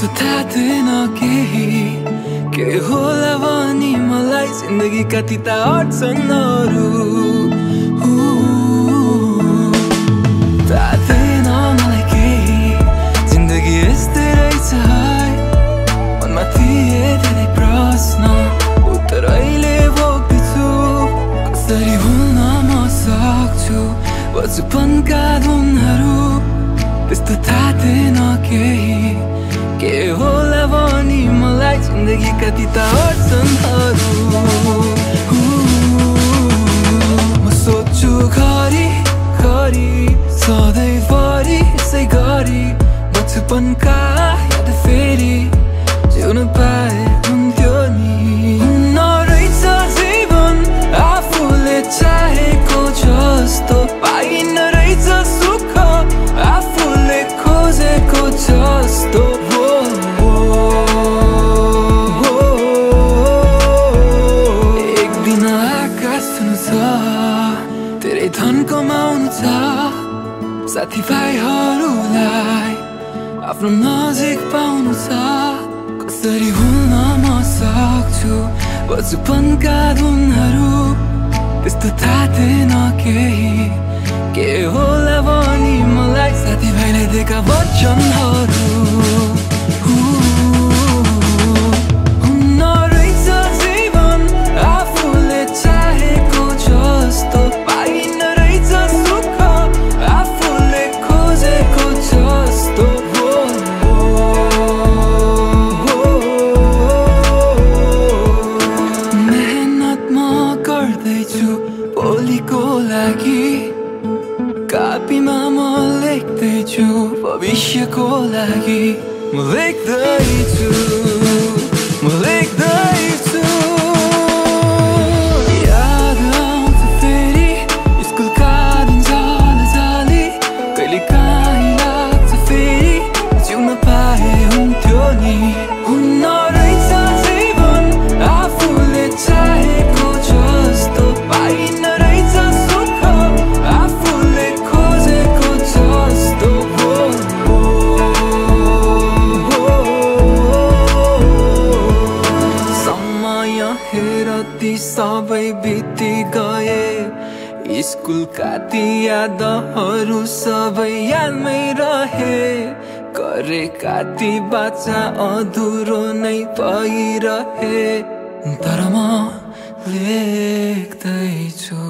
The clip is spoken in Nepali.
त्यस्तो थाहा थिएन केही के होला भनी मलाई जिन्दगीका तिता अडचनहरू थाहा थिएन मलाई केही जिन्दगी यस्तै रहेछ मनमा थिए धेरै प्रश्न उत्तर अहिले भोग्दैछु कसरी भुल्न म सक्छु बचपनका धुनहरू त्यस्तो थाहा थिएन केही के होला भनी मलाई जिन्दगीका तिता अडचनहरू म सोच्छु घरि घरि सधैँभरि यसै गरी बचपनका याद फेरि जिउन पाए हुन्थ्यो नि नरहेछ जीवन आफूले चाहेको जस्तो पाइन रहेछ सुख आफूले खोजेको जस्तो एक दिन आकाश छुनु छ धेरै धन कमाउनु छ साथीभाइहरूलाई आफ्नो नजिक पाउनु छ कसरी भुल्न म सक्छु बचपनका धुनहरू त्यस्तो थाहा थिएन केही के होला भनी मलाई साथीभाइलाई दिएका वचनहरू नरहेछ जीवन आफूले चाहेको जस्तो पाइन रहेछ सुख आफूले खोजेको जस्तो मेहनत म गर्दैछु भोलिको लागि कापीमा म लेख्दैछु भविष्यको लागि म लेख्दैछु याद आउँछ फेरि स्कुलका दिन जाली कहिले काहीँ लाग्छ फेरि जिउन पाए हुन्थ्यो नि हुन्न रहेछ जीवन आफूले चाहेको जस्तो पाइन रहेछ सुख आफूले खोजेको जस्तो समय हेर ती सबै बिति गए स्कुलका ती यादहरू सबै यादमै रहे गरेका ती बाचा अधुरो नै भइरहे तर म लेख्दैछु।